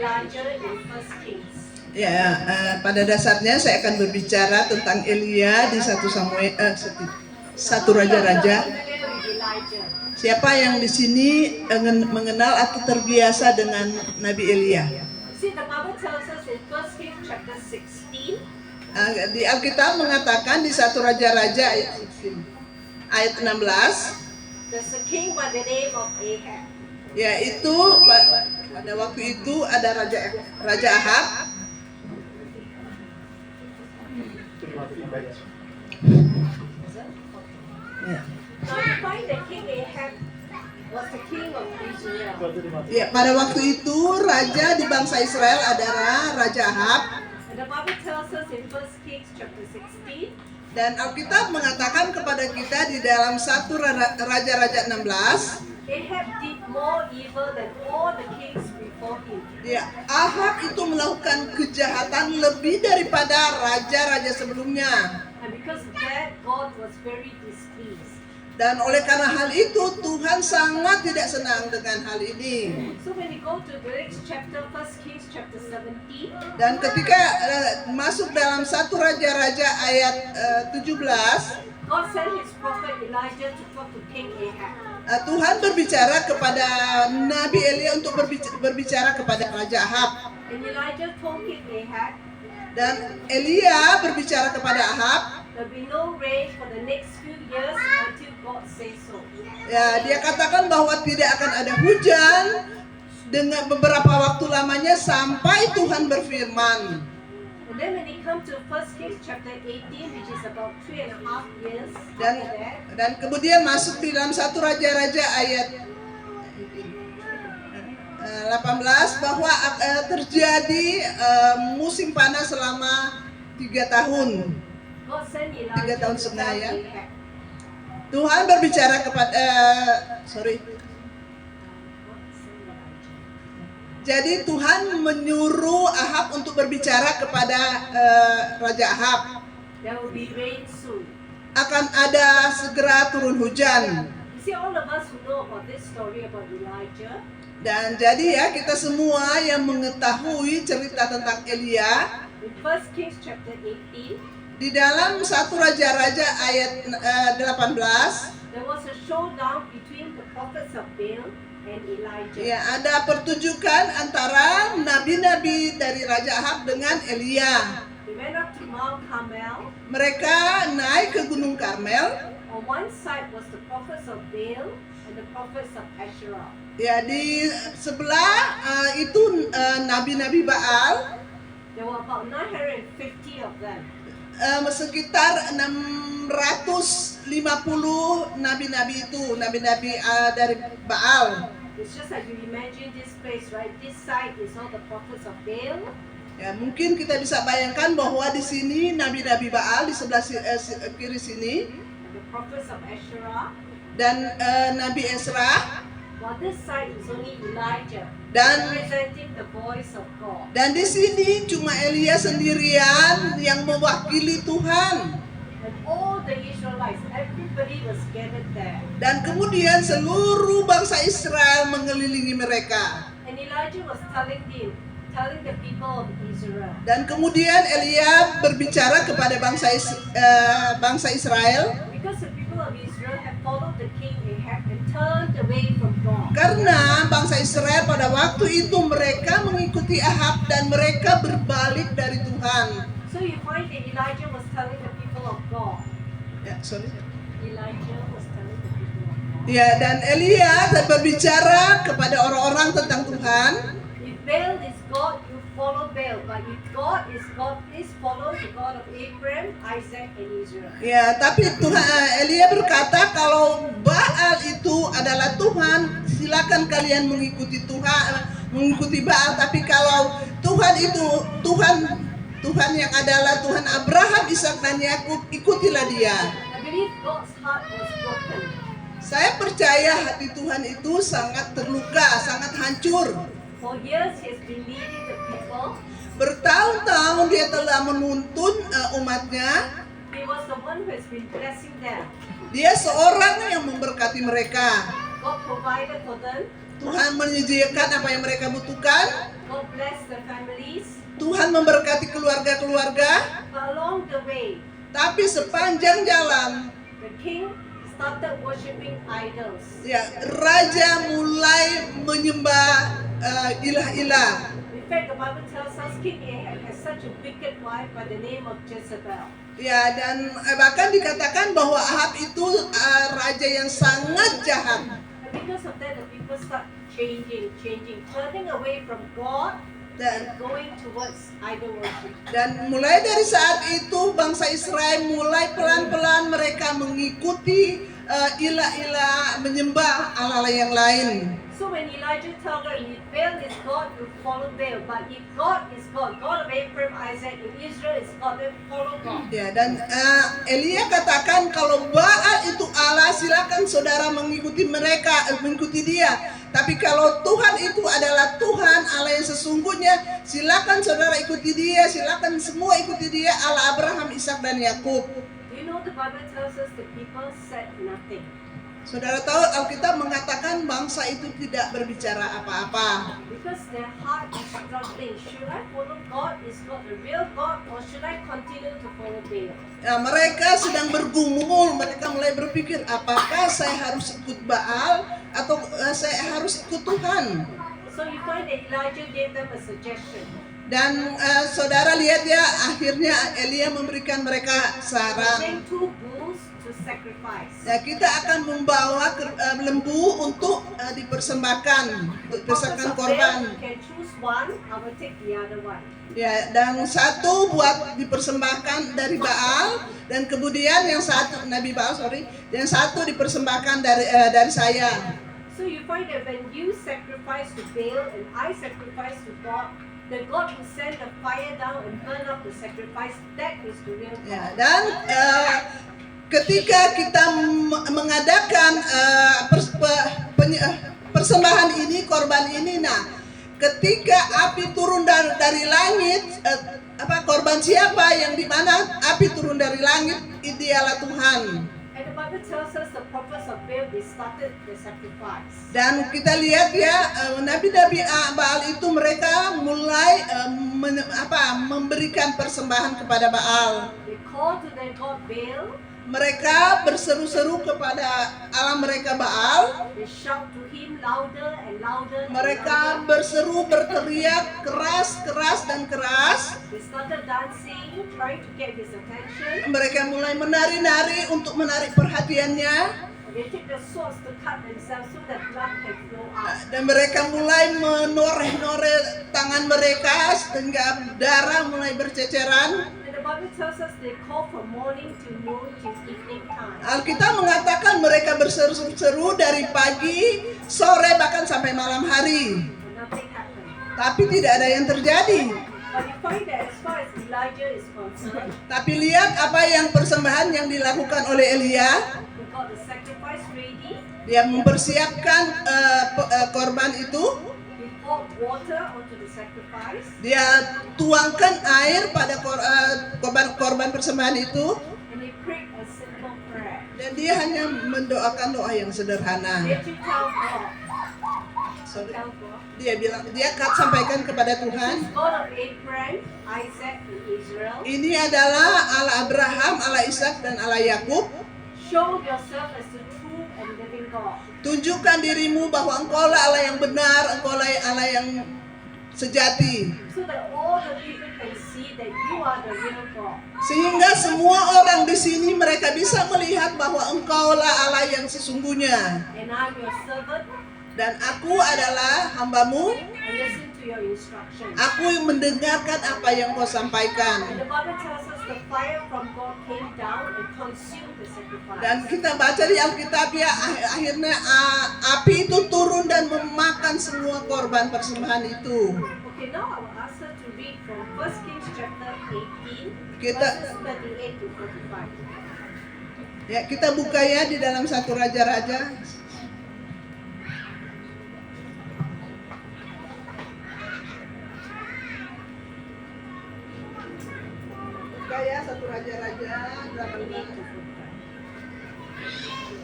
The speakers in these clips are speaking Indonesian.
Elijah in 1 Kings. Ya, pada dasarnya saya akan berbicara tentang Elia di 1 Raja-Raja. Familiar with Elijah. Siapa yang di sini mengenal atau terbiasa dengan Nabi Elia? See, the Bible tells us in 1 Kings chapter 16, Di Alkitab mengatakan di 1 Raja-Raja ayat 16, there's a king by the name of Ahab. yaitu pada waktu itu ada Raja Ahab. Ya. Now you find that King Ahab was the king of Israel. Ya, pada waktu itu raja di bangsa Israel adalah Raja Ahab. And the Bible tells us in 1 Kings chapter 16, Dan Alkitab mengatakan kepada kita di dalam 1 Raja-Raja 16, Ahab did more evil than all the kings before him. ya, Ahab itu melakukan kejahatan lebih daripada raja-raja sebelumnya. And because of that, God was very displeased. Dan oleh karena hal itu Tuhan sangat tidak senang dengan hal ini. So when you go to the next chapter, 1 Kings chapter 17, Dan ketika masuk dalam 1 Raja-Raja ayat 17, God sent his prophet Elijah to talk to King Ahab. Tuhan berbicara kepada Nabi Elia untuk berbicara kepada Raja Ahab. And Elijah told King Ahab, Dan Elia berbicara kepada Ahab, there'll be no rain for the next few years until God says so. ya, dia katakan bahwa tidak akan ada hujan dengan beberapa waktu lamanya sampai Tuhan berfirman. And then when you come to 1 Kings chapter 18, which is about 3.5 years Dan after that, dan kemudian masuk di dalam 1 Raja-Raja ayat 18 bahwa terjadi musim panas selama 3 tahun. God sent 3 Elijah tahun to setengah, tell ya. Ahab. Tuhan berbicara kepada Jadi Tuhan menyuruh Ahab untuk berbicara kepada Raja Ahab. There will be rain soon. Akan ada segera turun hujan. You see, all of us who know about this story about Elijah, Dan jadi ya, kita semua yang mengetahui cerita tentang Elia in 1 Kings chapter 18, di dalam 1 Raja-Raja ayat 18, there was a showdown between the prophets of Baal and Elijah. ya, ada pertunjukan antara nabi-nabi dari Raja Ahab dengan Elia. They went up to Mount Carmel. Mereka naik ke Gunung Karmel. On one side was the prophets of Baal and the prophets of Asherah. Ya, di sebelah itu nabi-nabi Baal, There were about 950 of them. sekitar 650 nabi-nabi itu, nabi-nabi dari Baal. It's just like you imagine this place, right? This side is all the prophets of Baal, Ya, mungkin kita bisa bayangkan bahwa di sini nabi-nabi Baal di sebelah kiri sini and the prophets of Asherah. dan Nabi Ezra, While this side is only Elijah, dan representing the voice of God. dan di sini cuma Elia sendirian yang mewakili Tuhan. And all the Israelites, everybody was gathered there. Dan kemudian seluruh bangsa Israel mengelilingi mereka. And Elijah was telling the people of Israel, Dan kemudian Elia berbicara kepada bangsa Israel, because the people of Israel have followed the king Ahab and turned away from God. karena bangsa Israel pada waktu itu mereka mengikuti Ahab dan mereka berbalik dari Tuhan. So you find that Elijah was telling the people of God. Ya, sorry. Elijah was telling the people of God. Ya, dan Elia berbicara kepada orang-orang tentang Tuhan. If Baal is God, you follow Baal. But if God is God, please follow the God of Abraham, Isaac, and Israel. Ya, tapi Elia berkata kalau Baal itu adalah Tuhan, silakan kalian mengikuti mengikuti Baal. Tapi kalau Tuhan itu Tuhan yang adalah Tuhan Abraham, Ishak dan Yakub, ikutilah dia. I believe God's heart was broken. Saya percaya hati Tuhan itu sangat terluka, sangat hancur. For years he has been leading the people. Bertahun-tahun dia telah menuntun umatnya. He was the one who has been blessing them. Dia seorang yang memberkati mereka. God provided for them. Tuhan menyediakan apa yang mereka butuhkan. God blessed memberkati keluarga-keluarga. But along the way, Tapi sepanjang jalan, the king started worshipping idols. ya raja mulai menyembah ilah-ilah. In fact, the Bible tells us King Ahab has such a wicked wife by the name of Jezebel. Ya, dan bahkan dikatakan bahwa Ahab itu raja yang sangat jahat. And because of that, the people start changing, turning away from God Dan and going towards idol worship. Dan mulai dari saat itu bangsa Israel mulai pelan-pelan mereka mengikuti ilah-ilah, menyembah Allah yang lain. So when Elijah told them, if Baal is God, you follow Baal. But if God is God, God of Abraham, Isaac, and Israel is God, then follow God. Ya, dan Elia katakan kalau Baal itu Allah, silakan saudara mengikuti mereka, mengikuti dia. Tapi kalau Tuhan itu adalah Tuhan Allah yang sesungguhnya, silakan saudara ikuti dia, silakan semua ikuti dia, Allah Abraham, Ishak dan Yakub. You know the Bible tells us the people said nothing. Saudara tahu Alkitab mengatakan bangsa itu tidak berbicara apa-apa. Because their heart is struggling. Should I follow God? Is God the real God? Or should I continue to follow Baal? Nah, mereka sedang bergumul, mereka mulai berpikir apakah saya harus ikut Baal atau saya harus ikut Tuhan. So you find that Elijah gave them a suggestion. Dan saudara lihat ya, akhirnya Elia memberikan mereka saran. Bring 2 bulls to sacrifice. Ya, kita akan membawa lembu untuk dipersembahkan, untuk Prophets of dipersembahkan Baal, korban. you can choose one, I will take the other one. Ya, dan satu buat dipersembahkan dari Baal, dan kemudian yang satu Nabi Baal, yang satu dipersembahkan dari saya. So you find that when you sacrifice to Baal and I sacrifice to God, the God who sent the fire down and burn up the sacrifice, that is the real God. Ya, dan ketika kita mengadakan persembahan ini, korban ini, nah, ketika api turun dari langit, korban siapa yang di mana api turun dari langit, dialah Tuhan. And the Bible tells us the prophets of Baal, they started the sacrifice. Dan kita lihat ya, nabi-nabi Baal itu mereka mulai memberikan persembahan kepada Baal. They called to their God Baal. Mereka berseru-seru kepada Allah mereka Baal. They shout to him louder and louder. And louder. Mereka berseru, berteriak keras dan keras. They started dancing, trying to get his attention. Mereka mulai menari-nari untuk menarik perhatiannya. They take the swords to cut themselves so that blood can flow out. Dan mereka mulai menoreh-noreh tangan mereka sehingga darah mulai berceceran. And the Bible tells us they call from morning to noon to evening time. Alkitab mengatakan mereka berseru-seru dari pagi, sore, bahkan sampai malam hari. And nothing happened. Tapi tidak ada yang terjadi. But you find that as far as Elijah is concerned, Tapi lihat apa yang persembahan yang dilakukan oleh Elia. he got the sacrifice ready. Dia mempersiapkan korban itu. He poured water onto the sacrifice. Dia tuangkan air pada korban persembahan itu. And he prayed a simple prayer. Dan dia hanya mendoakan doa yang sederhana. Did you tell God? Sorry. Tell God. Dia bilang, dia sampaikan kepada This Tuhan, is God of Abraham, Isaac, and Israel. ini adalah Allah Abraham, Allah Ishak dan Allah Yakub. Show yourself as the true and living God. Tunjukkan dirimu bahwa Engkaulah Allah yang benar, Engkaulah Allah yang sejati. So that all the people can see that you are the real God. Sehingga semua orang di sini mereka bisa melihat bahwa Engkaulah Allah yang sesungguhnya. And I'm your servant, Dan aku adalah hambamu, and listen to your instructions. aku yang mendengarkan apa yang kau And sampaikan. the Bible tells us the fire from God came down and consumed the sacrifice. Dan kita baca di Alkitab ya, akhirnya api itu turun dan memakan semua korban persembahan itu. Okay, now I will ask her to read from 1 Kings chapter 18, Kita- verses 38 to 45. Ya, kita buka ya di dalam 1 Raja-Raja. Buka ya 1 Raja-Raja 38 to 18. 45.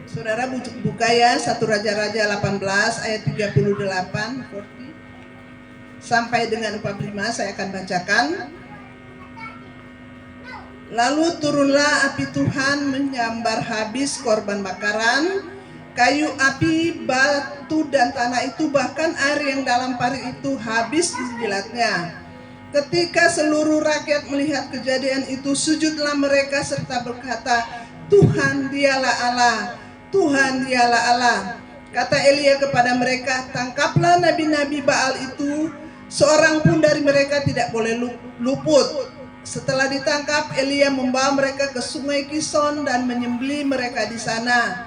Saudara buka ya 1 Raja-Raja 18 ayat 38 sampai dengan 45 saya akan bacakan. Lalu turunlah api Tuhan menyambar habis korban bakaran, kayu api, batu dan tanah itu, bahkan air yang dalam parit itu habis dijilatnya. Ketika seluruh rakyat melihat kejadian itu, sujudlah mereka serta berkata, Tuhan dialah Allah, Tuhan dialah Allah. Kata Elia kepada mereka, tangkaplah nabi-nabi Baal itu, seorang pun dari mereka tidak boleh luput. Setelah ditangkap, Elia membawa mereka ke sungai Kison dan menyembelih mereka di sana.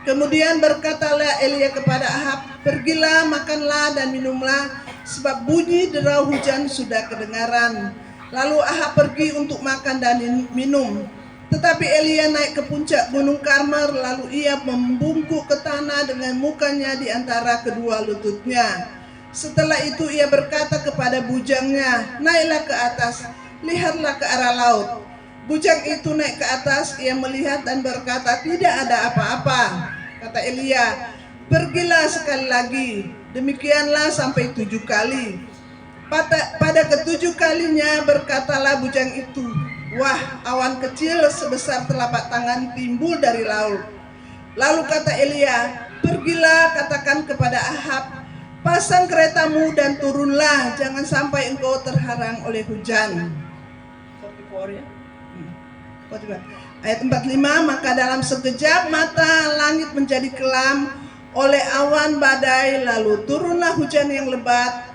Kemudian berkatalah Elia kepada Ahab, pergilah, makanlah dan minumlah, sebab bunyi derau hujan sudah kedengaran. Lalu Ahab pergi untuk makan dan minum. Tetapi Elia naik ke puncak gunung Karmel, lalu ia membungkuk ke tanah dengan mukanya di antara kedua lututnya. Setelah itu ia berkata kepada bujangnya, naiklah ke atas, lihatlah ke arah laut. Bujang itu naik ke atas, ia melihat dan berkata, tidak ada apa-apa. Kata Elia, pergilah sekali lagi. Demikianlah sampai 7 kali. Pada ke-7 kalinya berkatalah bujang itu, wah, awan kecil sebesar telapak tangan timbul dari laut. Lalu kata Elia, pergilah katakan kepada Ahab, pasang keretamu dan turunlah, jangan sampai engkau terharang oleh hujan. 44 ya. Ayat 45, maka dalam sekejap mata langit menjadi kelam oleh awan badai, lalu turunlah hujan yang lebat.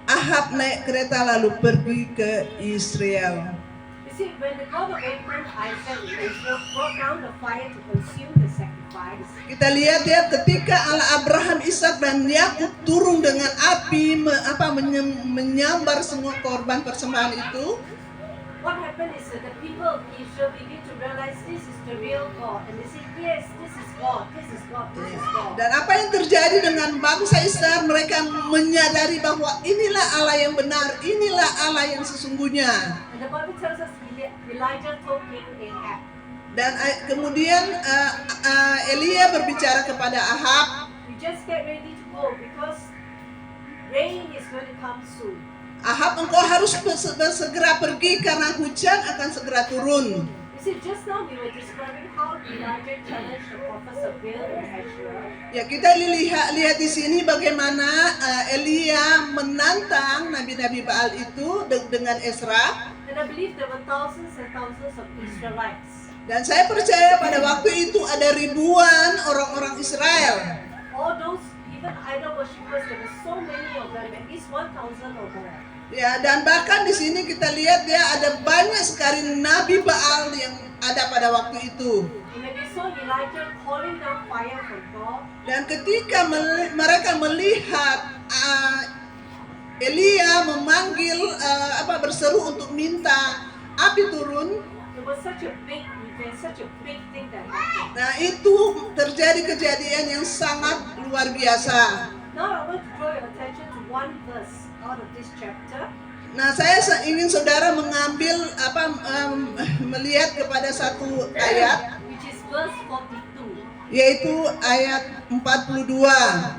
Ahab naik kereta lalu pergi ke Israel. You see, when the God of Abraham, Isaac, and Israel brought down the fire to consume the sacrifice, Kita lihat ya, ketika Allah Abraham, Ishak dan Yakub turun dengan api menyambar semua korban persembahan itu, what happened is that the people of Israel begin to realize this is the real God, and they say, yes, this is God, this is God, this is God. dan apa yang terjadi dengan bangsa Israel, mereka menyadari bahwa inilah Allah yang benar, inilah Allah yang sesungguhnya. And the Bible tells us Elijah told King Ahab, Dan kemudian Elia berbicara kepada Ahab, you just get ready to go because rain is going to come soon. Ahab, engkau harus segera pergi karena hujan akan segera turun. You see, just now we were describing how Elijah challenged the prophets of Baal and Asherah. Ya, kita lihat di sini bagaimana Elia menantang nabi-nabi Baal itu dengan Ezra. And I believe there were thousands and thousands of Israelites. Dan saya percaya pada waktu itu ada ribuan orang-orang Israel. All those, even idol worshippers, there were so many of them, at least 1,000 or more. Ya, dan bahkan di sini kita lihat ya ada banyak sekali nabi Baal yang ada pada waktu itu. And when they saw Elijah calling down fire from God, Dan ketika mereka melihat Elia memanggil berseru untuk minta api turun, it was such a big event, such a big thing that happened. nah itu terjadi kejadian yang sangat luar biasa. Now I want to draw your attention to one verse out of this chapter. Nah, saya ingin saudara mengambil melihat kepada satu ayat, Which is verse 42. yaitu ayat 42.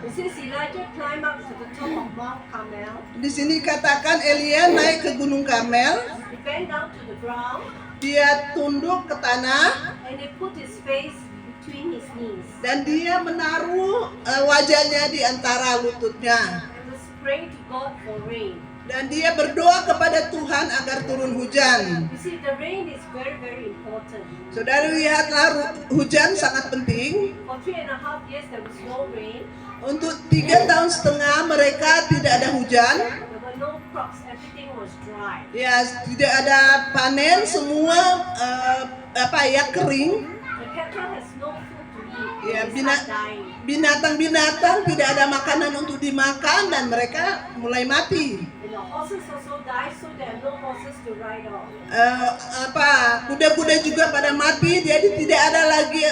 It says Elijah climbed up to the top of Mount Carmel. Di sini katakan Elia naik ke Gunung Karmel, He bent down to the ground dia tunduk ke tanah and he put his face between his knees dan dia menaruh wajahnya di antara lututnya. and was praying to God for rain. Dan dia berdoa kepada Tuhan agar turun hujan. You see, the rain is very, very important. Saudara lihatlah, hujan sangat penting. For 3.5 years there was no rain. Untuk 3,5 tahun mereka tidak ada hujan. There were no crops. Everything was dry. Ya, tidak ada panen, semua kering. The cattle has no food to eat. Ya, They start dying. binatang-binatang tidak ada makanan untuk dimakan dan mereka mulai mati. And the horses also die, so there are no horses to ride on. Kuda-kuda juga pada mati, jadi tidak ada lagi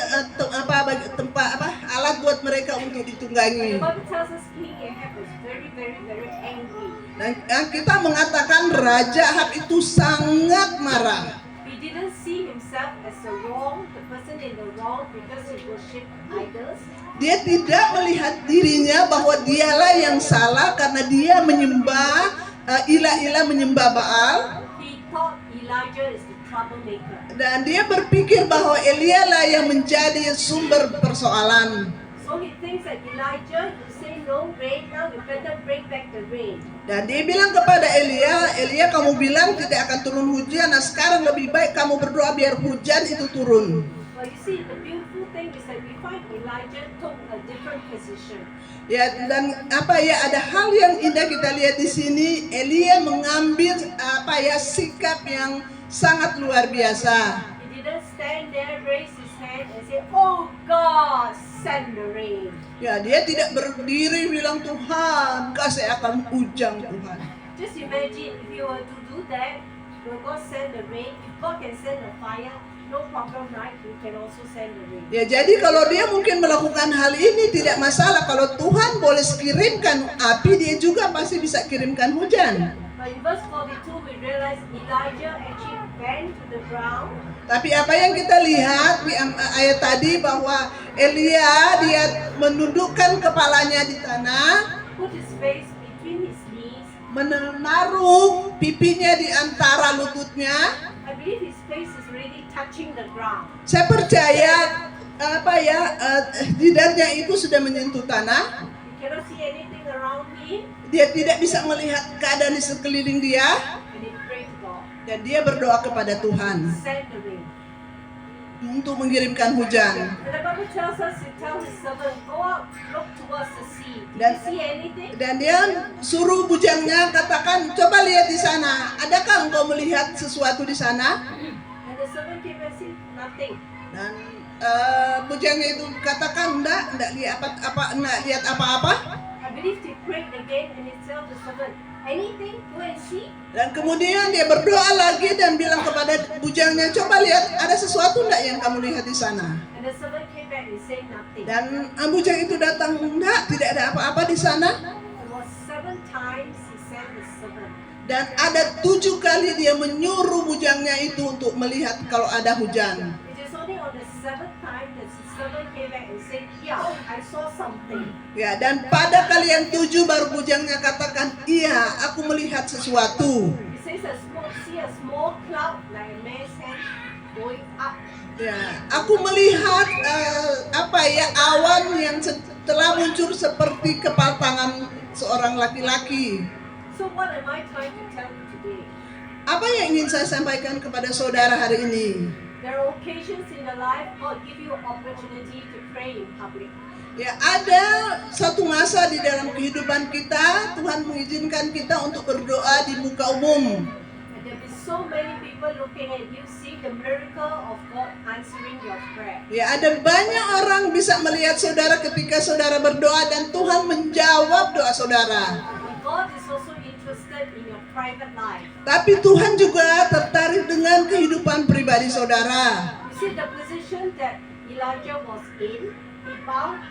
alat buat mereka untuk ditunggangi. The Bible tells us King Ahab was very, very, very angry. Dan kita mengatakan Raja Ahab itu sangat marah. He did didn't see himself as the person in the wrong because he worshipped idols. Dia tidak melihat dirinya bahwa dialah yang salah karena dia menyembah ilah-ilah, menyembah Baal. He thought Elijah is the troublemaker. Dan dia berpikir bahwa Elia lah yang menjadi sumber persoalan. So he thinks that Elijah, you say no rain now, you better bring back the rain. Dan dia bilang kepada Elia, kamu bilang tidak akan turun hujan, nah sekarang lebih baik kamu berdoa biar hujan itu turun. Well, you see, the beautiful thing is that we find Elijah took a different position. Ya, dan ada hal yang indah kita lihat di sini. Elia mengambil sikap yang sangat luar biasa. He didn't stand there, raise his hand and say, "Oh God, send the rain." Ya, dia tidak berdiri bilang, Tuhan kasih akan hujan Tuhan. Just imagine if you were to do that, will God send the rain? If God can send a fire, no problem, right? He can also send the rain. Ya, jadi kalau dia mungkin melakukan hal ini tidak masalah. Kalau Tuhan boleh kirimkan api, dia juga pasti bisa kirimkan hujan. But in verse 42, we realize Elijah actually bent to the ground. Tapi apa yang kita lihat di ayat tadi bahwa Elia dia menundukkan kepalanya di tanah, Put his face between his knees. menaruh pipinya di antara lututnya. I believe his face is really touching the ground. Saya percaya jidatnya itu sudah menyentuh tanah. You cannot see anything around him, Dia tidak bisa melihat keadaan di sekeliling dia, and he prayed to God. dan dia berdoa kepada Tuhan Send the rain. untuk mengirimkan hujan. And the Bible tells us to tell his servant, go out, look towards the sea. Did Dan- you see anything? Dan dia suruh bujangnya katakan, coba lihat di sana. Adakah engkau melihat sesuatu di sana? And the servant came and said, nothing. Dan bujangnya itu katakan enggak lihat apa-apa. I believe he prayed again and he told the servant, anything? Go and see. Dan kemudian dia berdoa lagi dan bilang kepada bujangnya, coba lihat ada sesuatu enggak yang kamu lihat di sana? And the servant came back and said nothing. Dan bujang itu datang, enggak, tidak ada apa-apa di sana. It was 7 times he sent the servant. Dan ada 7 kali dia menyuruh bujangnya itu untuk melihat kalau ada hujan. It is only on the 7th time that the servant came back and said, yeah, I saw something. Ya, dan pada kali yang 7 baru bujangnya katakan, iya, aku melihat sesuatu. He says, see a small cloud like a man's hand going up. Ya, aku melihat awan yang telah muncul seperti kepala tangan seorang laki-laki. So what am I trying to tell you today? Apa yang ingin saya sampaikan kepada saudara hari ini? There are occasions in your life God give you opportunity to pray in public. Ya, ada satu masa di dalam kehidupan kita, Tuhan mengizinkan kita untuk berdoa di muka umum. And there will be so many people looking at you, see the miracle of God answering your prayer. Ya, ada banyak orang bisa melihat saudara ketika saudara berdoa dan Tuhan menjawab doa saudara. But God is also interested in your private life. Tapi Tuhan juga tertarik dengan kehidupan pribadi saudara. You see the position that Elijah was in, he bowed,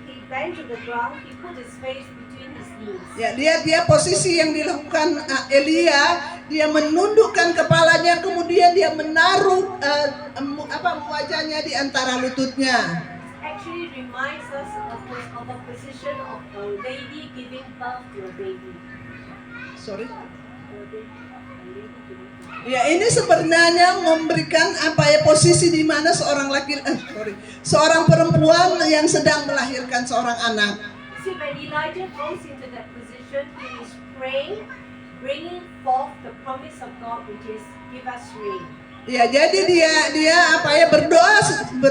he bent to the ground, he put his face between his knees. Ya, dia posisi yang dilakukan Elia, dia menundukkan kepalanya, kemudian dia menaruh wajahnya di antara lututnya. Actually reminds us of the position of a lady giving birth to a baby. Sorry. A lady giving birth. Ya, ini sebenarnya memberikan posisi di mana seorang perempuan yang sedang melahirkan seorang anak. See, when Elijah goes into that position, he is praying, bringing forth the promise of God, which is give us rain. Ya, jadi dia berdoa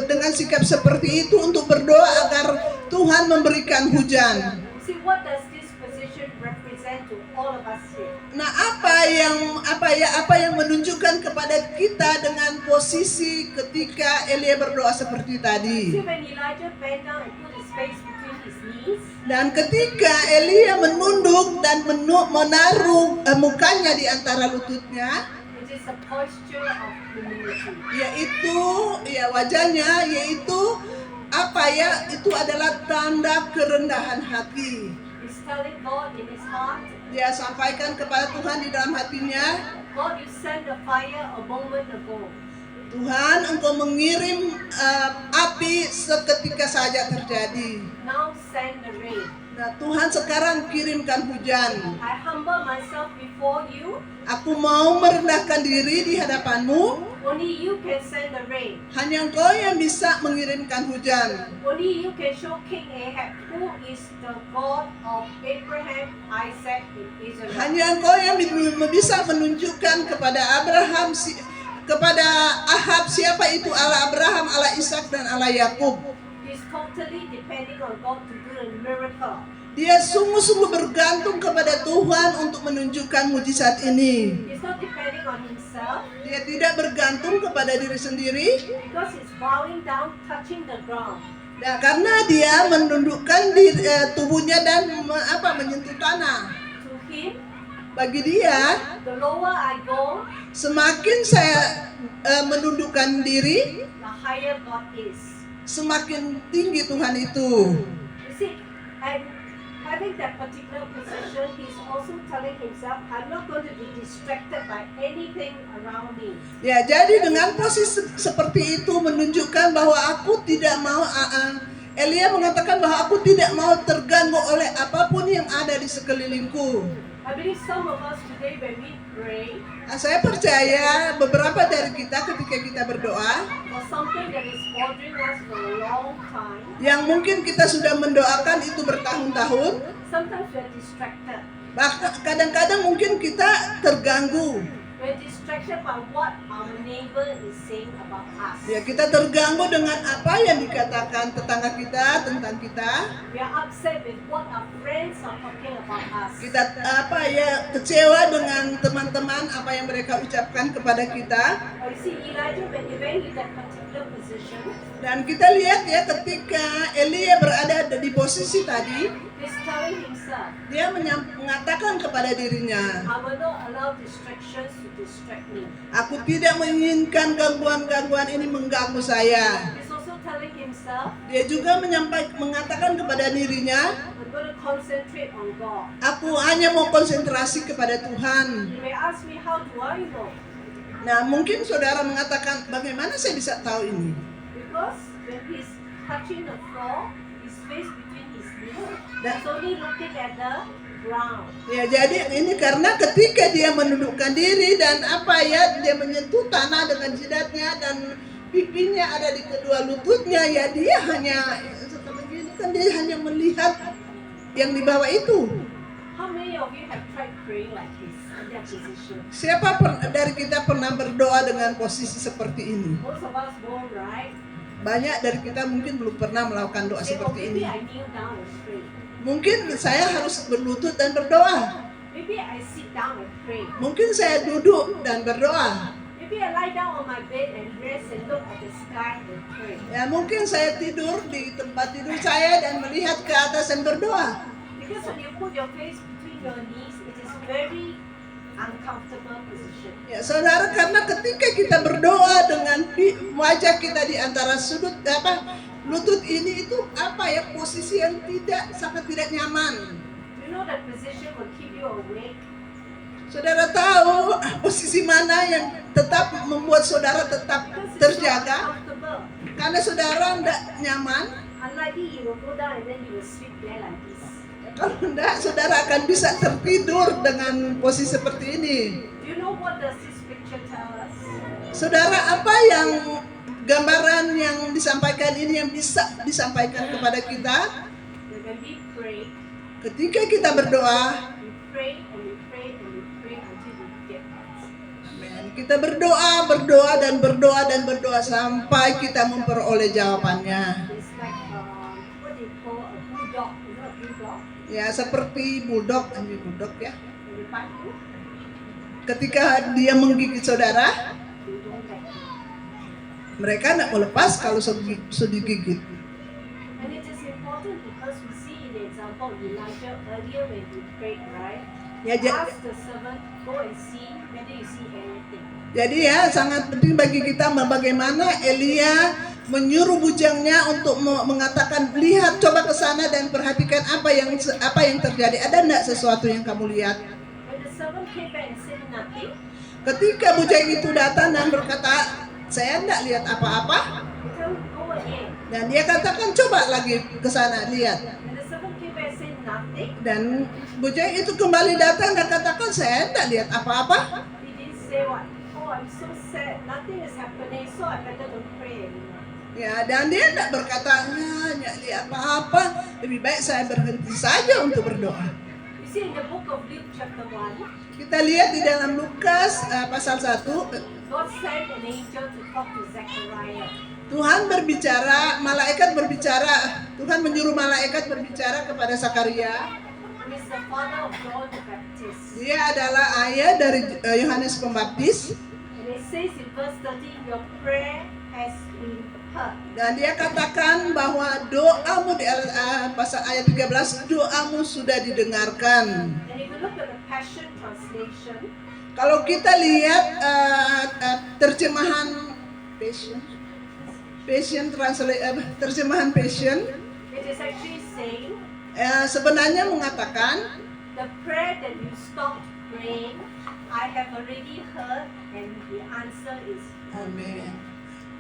dengan sikap seperti itu untuk berdoa agar Tuhan memberikan hujan. See, what does this position represent to all of us here? Nah, apa yang menunjukkan kepada kita dengan posisi ketika Elia berdoa seperti See, tadi. when Elijah bent down and put his face between his knees, Dan ketika Elia menunduk dan menaruh mukanya di antara lututnya, it is a posture of humility. wajahnya itu adalah tanda kerendahan hati. He's telling God in his heart, Dia sampaikan kepada Tuhan di dalam hatinya, God, you sent the fire a moment ago. Tuhan, Engkau mengirim api seketika saja terjadi. Now send the rain. Nah, Tuhan sekarang kirimkan hujan. I humble myself before you. Aku mau merendahkan diri di hadapan-Mu. Only you can send the rain. Hanya Engkau yang bisa mengirimkan hujan. Only you can show King Ahab who is the God of Abraham, Isaac, and Israel. Hanya Engkau yang bisa menunjukkan kepada kepada Ahab siapa itu Allah Abraham, Allah Ishak dan Allah Yakub. He's totally depending on God to do a miracle. Dia sungguh-sungguh bergantung kepada Tuhan untuk menunjukkan mujizat ini. He's not depending on himself Dia tidak bergantung kepada diri sendiri. because he's bowing down, touching the ground. Nah, karena dia menundukkan tubuhnya dan menyentuh tanah. To him, Bagi dia, the lower I go, semakin saya menundukkan diri, the higher God is. semakin tinggi Tuhan itu. You see, and having that particular position, he's also telling himself, I'm not going to be distracted by anything around me. Ya, jadi dengan posisi seperti itu menunjukkan bahwa aku tidak mau Elia mengatakan bahwa aku tidak mau terganggu oleh apapun yang ada di sekelilingku. I believe some of us today when we pray Saya percaya beberapa dari kita ketika kita berdoa, for something that is bothering us for a long time, yang mungkin kita sudah mendoakan itu bertahun-tahun, sometimes we are distracted. bahkan kadang-kadang mungkin kita terganggu. We're distracted by what our neighbor is saying about us. Ya, kita terganggu dengan apa yang dikatakan tetangga kita tentang kita. We are upset with what our friends are talking about us. Kita kecewa dengan teman-teman apa yang mereka ucapkan kepada kita. Or you see, Elijah, when he went in that particular position, Dan kita lihat ya ketika Elia berada di posisi tadi, he's telling himself, dia mengatakan kepada dirinya, I will not allow distractions to distract me. aku tidak menginginkan gangguan-gangguan ini mengganggu saya. He's also telling himself, Dia juga mengatakan kepada dirinya, I'm going to concentrate on God. aku hanya mau konsentrasi kepada Tuhan. You may ask me, how do I know? Nah, mungkin saudara mengatakan, bagaimana saya bisa tahu ini? Because when he's touching the floor, his face between his knees, That- he's only looking at the ground. Ya, jadi ini karena ketika dia menundukkan diri dan dia menyentuh tanah dengan jidatnya dan pipinya ada di kedua lututnya, ya dia hanya seperti ini kan, dia hanya melihat yang di bawah itu. How many of you have tried praying like this in that position? Siapa dari kita pernah berdoa dengan posisi seperti ini? Most of us won't, right? Banyak dari kita mungkin belum pernah melakukan doa Say, oh, seperti maybe ini. I kneel down and pray. Mungkin saya harus berlutut dan berdoa. Maybe I sit down and pray. Mungkin saya duduk dan berdoa. Maybe I lie down on my bed and rest and look at the sky and pray. Ya, mungkin saya tidur di tempat tidur saya dan melihat ke atas dan berdoa. Because when you put your face between your knees, it is very uncomfortable position. Ya, saudara, karena ketika kita berdoa dengan wajah kita di antara lutut ini itu posisi yang sangat tidak nyaman. You know that position will keep you awake. Saudara tahu posisi mana yang tetap membuat saudara tetap Because it's terjaga? so uncomfortable. Karena saudara tidak nyaman. Unlikely you will go down and then you will sleep there like this. Kalau tidak, saudara akan bisa tertidur dengan posisi seperti ini. Do you know what does this picture tell us? Saudara, apa yang gambaran yang disampaikan ini yang bisa disampaikan kepada kita? That when we pray, Ketika kita berdoa, we pray and we pray and we pray until we get answer. amen, kita berdoa dan berdoa sampai kita memperoleh jawabannya. It's like what they call a bulldog. You know a bulldog? Ya, seperti anjing bulldog ya. When they bite you, Ketika dia menggigit saudara, they don't let you. mereka tidak mau lepas kalau sudah digigit. And it is important because we see in the example of Elijah earlier when he prayed, right? Ya, Ask the servant, go and see whether you see anything. jadi ya sangat penting bagi kita bagaimana Elia menyuruh bujangnya untuk mengatakan, lihat, coba ke sana dan perhatikan apa yang terjadi. Ada enggak sesuatu yang kamu lihat? When the servant came back and said nothing, Ketika bujang itu datang dan berkata, saya tidak lihat apa-apa. He told him, go ahead. Dan dia katakan, coba lagi ke sana lihat. And the servant came back and said nothing. Dan bujang itu kembali datang dan katakan, saya tidak lihat apa-apa. He didn't say what? Oh, I'm so sad. Nothing is happening, so I better don't pray anymore. Ya, dan dia tidak berkata, tidak lihat apa-apa. Lebih baik saya berhenti saja untuk berdoa. You see, in the book of Luke chapter 1, Kita lihat di dalam Lukas pasal 1, God sent an angel to talk to Zechariah. Tuhan berbicara, malaikat berbicara, Tuhan menyuruh malaikat berbicara kepada Zakaria. Who is the father of John the Baptist. Dia adalah ayah dari Yohanes Pembaptis. And it says in verse 13, your prayer has been heard. Dan dia katakan bahwa doamu di pasal ayat 13, doamu sudah didengarkan. And if you look at the Passion Translation, Kalau kita lihat terjemahan terjemahan Passion, it is actually saying, sebenarnya mengatakan, the prayer that you stopped praying, I have already heard, and the answer is amin.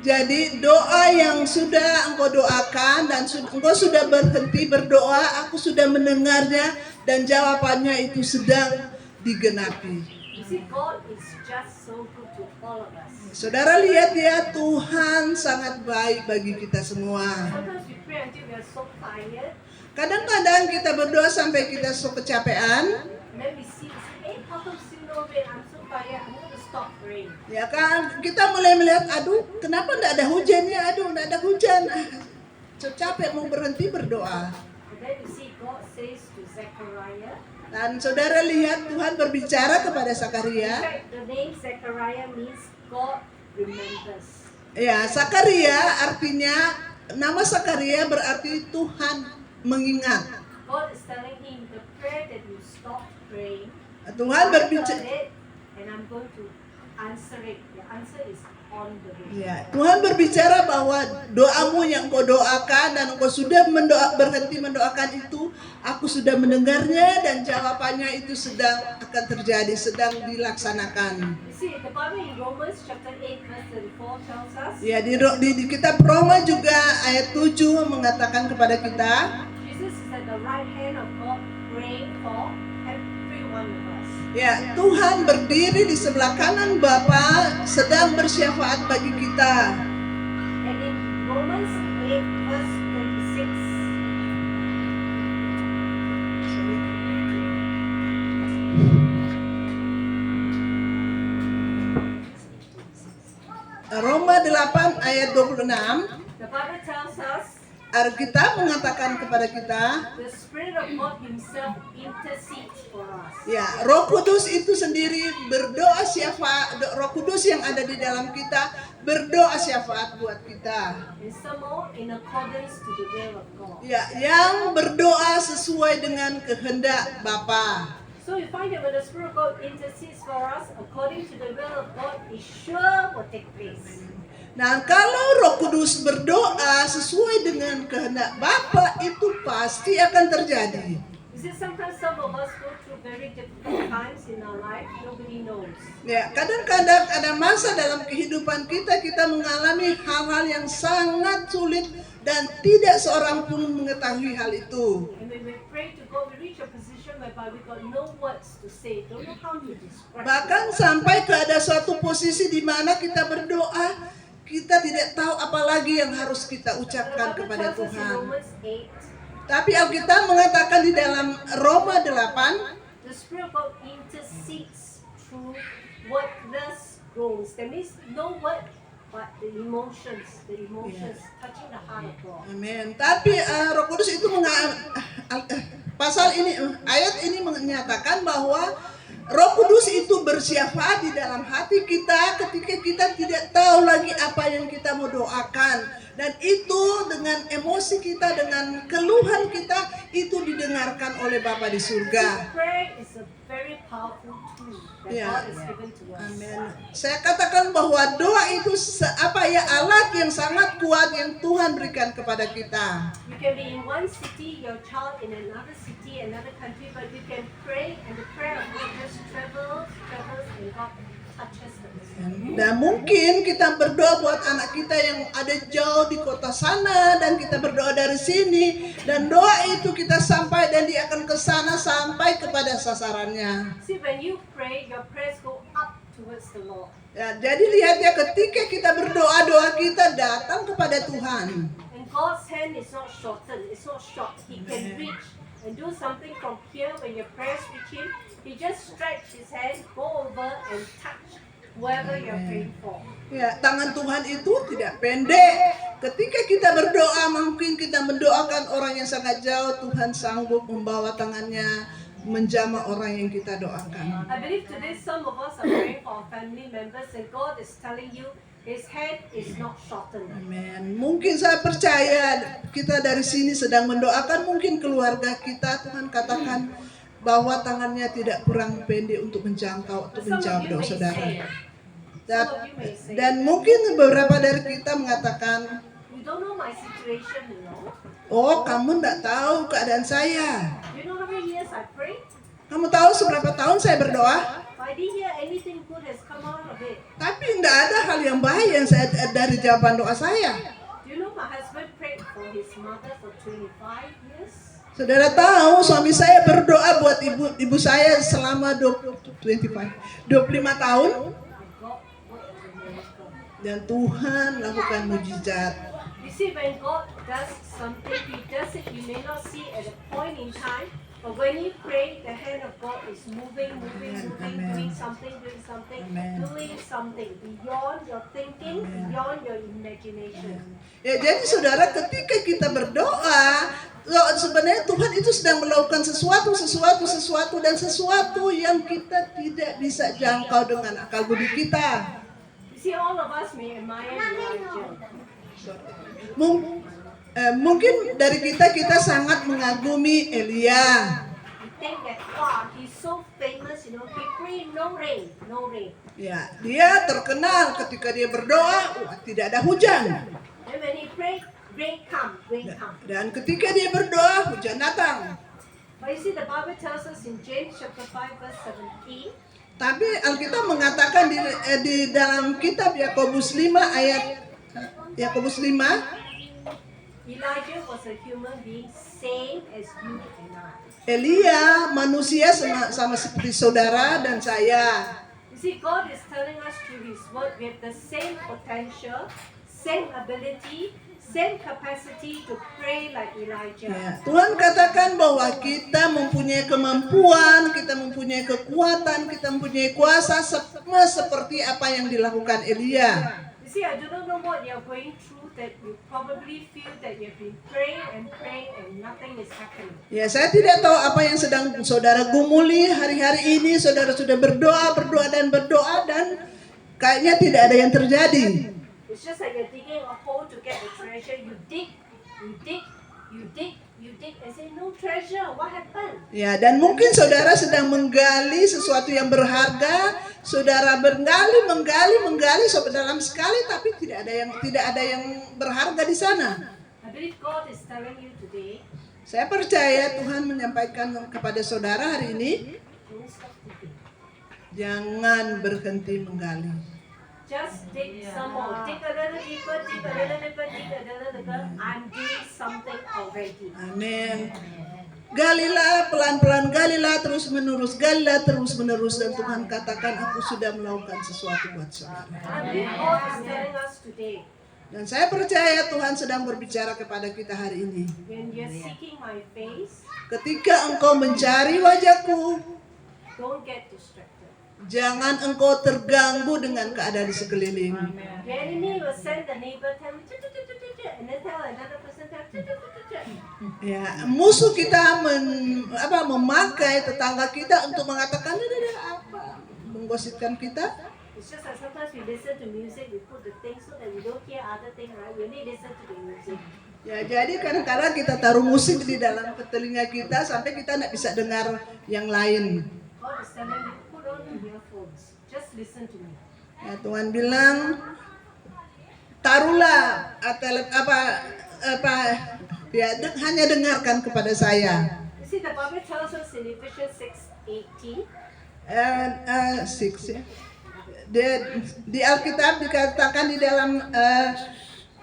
Jadi doa yang sudah engkau doakan dan engkau sudah berhenti berdoa, aku sudah mendengarnya dan jawabannya itu sedang digenapi. You see, God is just so good to all of us. Saudara lihat ya, Tuhan sangat baik bagi kita semua. Sometimes we pray until we are so tired, Kadang-kadang kita berdoa sampai kita so kecapean, and then we see, hey, how come still no rain? I'm so tired, I'm going to stop praying. ya kan? Kita mulai melihat, aduh, kenapa enggak ada hujan ya? Aduh, enggak ada hujan. So capek mau berhenti berdoa. And then you see God says to Zechariah, Dan saudara lihat Tuhan berbicara kepada in Zakaria. fact, the name Zechariah means God remembers. Ya, Zakaria artinya, nama Zakaria berarti Tuhan mengingat. God is telling him the prayer that you stopped praying, Tuhan I berbicara. heard it, and I'm going to answer it. The answer is on the way. Ya, Tuhan berbicara bahwa doamu yang kau doakan dan engkau sudah berhenti mendoakan itu, aku sudah mendengarnya dan jawabannya itu sedang akan terjadi, sedang dilaksanakan. You see, the Bible in Romans chapter 8 verse 34 tells us, Ya, di kitab Roma juga ayat 7 mengatakan kepada kita, Jesus is at the right hand of God praying for every one of us. ya, Tuhan berdiri di sebelah kanan Bapa sedang bersyafaat bagi kita. And in Romans 8 verse 26, Roma 8 ayat 26, the Bible tells us Alkitab mengatakan kepada kita, the Spirit of God Himself intercedes for us. ya, Roh Kudus itu sendiri berdoa syafaat, Roh Kudus yang ada di dalam kita berdoa syafaat buat kita. And some more in accordance to the will of God. Ya, yang berdoa sesuai dengan kehendak Bapa. So you find that when the Spirit of God intercedes for us according to the will of God, it sure will take place. Nah, kalau Roh Kudus berdoa sesuai dengan kehendak Bapa, itu pasti akan terjadi. You see, sometimes some of us go through very difficult times in our life, nobody knows. Ya, kadang-kadang ada masa dalam kehidupan kita mengalami hal-hal yang sangat sulit dan tidak seorang pun mengetahui hal itu. And when we pray to God, we reach a position whereby we got no words to say, don't know how to describe Bahkan it. sampai ke ada suatu posisi di mana kita berdoa, kita tidak tahu apa lagi yang harus kita The ucapkan Bible kepada tells us in Tuhan. Romans 8, Tapi Alkitab mengatakan di dalam Roma 8, the Spirit of God intercedes through wordless groans. That means no word, but the emotions touching the heart of God. amin. Tapi Roh Kudus itu pasal ini, ayat ini menyatakan bahwa Roh Kudus itu bersyafaat di dalam hati kita ketika kita tidak tahu lagi apa yang kita mau doakan. Dan itu dengan emosi kita, dengan keluhan kita, itu didengarkan oleh Bapa di surga. Prayer is a very powerful tool that Yeah. God has given to us. Amin. Saya katakan bahwa doa itu alat yang sangat kuat yang Tuhan berikan kepada kita. You can be in one city, your child in another city, another country, but you can pray and the prayer of God just travels, and God touches the person. Dan mungkin kita berdoa buat anak kita yang ada jauh di kota sana, dan kita berdoa dari sini, dan doa itu kita sampai dan dia akan ke sana sampai kepada sasarannya. See, when you pray, your prayers go up towards the Lord. Ya, jadi lihat ya, ketika kita berdoa, doa kita datang kepada Tuhan. And God's hand is not shortened, it's not short. He can reach and do something from here when your prayers reach Him. He just stretch His hand, go over and touch whoever you're praying for. Ya, tangan Tuhan itu tidak pendek. Ketika kita berdoa, mungkin kita mendoakan orang yang sangat jauh, Tuhan sanggup membawa tangannya menjamah orang yang kita doakan. I believe today some of us are praying for our family members and God is telling you His hand is not shortened. Amin. Mungkin saya percaya kita dari sini sedang mendoakan mungkin keluarga kita. Tuhan katakan bahwa tangannya tidak kurang pendek untuk menjangkau, untuk Some menjawab of you doa may saudara. say, Dan mungkin beberapa dari kita mengatakan, you don't know my situation, you know. oh kamu tidak tahu keadaan saya. You know how many years I prayed? Kamu tahu seberapa tahun saya berdoa? I didn't hear anything good has come out of it. Tapi tidak ada hal yang baik yang saya dari jawaban doa saya. Do you know my husband prayed for his mother for 25 years? Saudara tahu suami saya berdoa buat ibu saya selama 25 tahun. God worked a miracle. Dan Tuhan lakukan mujizat. You see, when God does something, He does it, you may not see at a point in time, but when you pray, the hand of God is moving, Amen. doing something, Amen. doing something beyond your thinking, beyond your imagination. Ya, jadi saudara, ketika kita berdoa, sebenarnya Tuhan itu sedang melakukan sesuatu dan sesuatu yang kita tidak bisa jangkau dengan akal budi kita. You see, all of us may admire Elijah. Mungkin dari kita sangat mengagumi Elia. You think that, wow, he's so famous, you know, he prayed no rain. Ya, dia terkenal ketika dia berdoa, tidak ada hujan. And when he prayed, rain come. Dan ketika dia berdoa, hujan datang. But you see, the Bible tells us in James chapter 5 verse 17, Tapi Alkitab mengatakan di dalam kitab Yakobus 5 ayat Yakobus 5, Elijah was a human being, same as you and I. Elia manusia sama seperti saudara dan saya. You see, God is telling us through His Word we have the same potential, same ability, same capacity to pray like Elijah. Ya, Tuhan katakan bahwa kita mempunyai kemampuan, kita mempunyai kekuatan, kita mempunyai kuasa sama seperti apa yang dilakukan Elia. You see, I do not know what you are going through, that you probably feel that you have been praying and nothing is happening. Ya, saya tidak tahu apa yang sedang saudara gumuli hari-hari ini. Saudara sudah berdoa dan kayaknya tidak ada yang terjadi. It's just like you're digging a hole to get a treasure. You dig, and say, no treasure, what happened? Ya, dan mungkin saudara sedang menggali sesuatu yang berharga. Saudara menggali sampai dalam sekali, tapi tidak ada yang berharga di sana. I believe God is telling you today, Saya percaya Tuhan menyampaikan kepada saudara hari ini, don't stop digging. jangan berhenti menggali. Just dig some more. Dig a little deeper, dig a little deeper. I'm doing something already. Amin. Galilah pelan-pelan, galilah terus menerus dan Tuhan katakan aku sudah melakukan sesuatu buat saudara. I believe God is telling us today, Dan saya percaya Tuhan sedang berbicara kepada kita hari ini. when you're seeking my face, Ketika engkau mencari wajahku, don't get distracted. jangan engkau terganggu dengan keadaan di sekeliling. The enemy will send the neighbor, tell me, and then tell another person, Ya, musuh kita memakai tetangga kita untuk mengatakan menggosipkan kita. It's just that sometimes we listen to music, we put the things so that we don't hear other things, right? We only listen to the music. Ya, jadi kadang-kadang kita taruh musik di dalam telinga kita sampai kita tidak bisa dengar yang lain. God is telling you, put on your earphones. Just listen to me. Ya, Tuhan bilang, taruhlah hanya dengarkan kepada saya. You see, the Bible tells us in Ephesians 6:18, 6 ya. di Alkitab dikatakan di dalam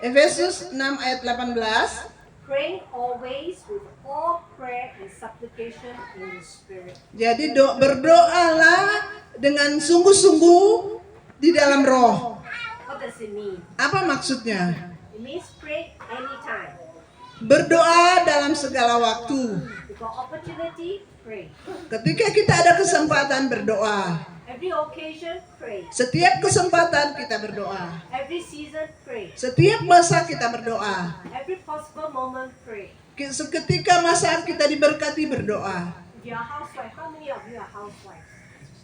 Efesus 6 ayat 18. Praying always with all prayer and supplication in the Spirit. Jadi berdoalah dengan sungguh-sungguh di dalam roh. What does it mean? Apa maksudnya? It means pray anytime. Berdoa dalam segala waktu. You got opportunity, pray. Ketika kita ada kesempatan berdoa. Every occasion, pray. Setiap kesempatan kita berdoa. Every season, pray. Setiap masa kita berdoa. Every possible moment, pray. Seketika masa kita diberkati berdoa. If you are a housewife, how many of you are housewives?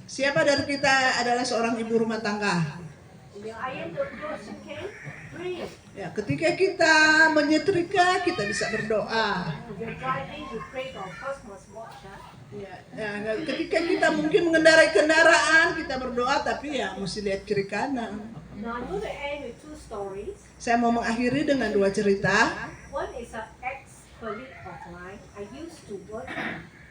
Siapa dari kita adalah seorang ibu rumah tangga? If you iron the clothes, you can pray. Ya, ketika kita menyetrika, kita bisa berdoa. If you're driving, you pray, but of course must watch. Ya, ketika kita mungkin mengendarai kendaraan, kita berdoa, tapi ya mesti lihat kiri kanan. Now I'm going to end with two stories. Saya mau mengakhiri dengan 2 cerita. One is an ex-colleague of mine. I used to work.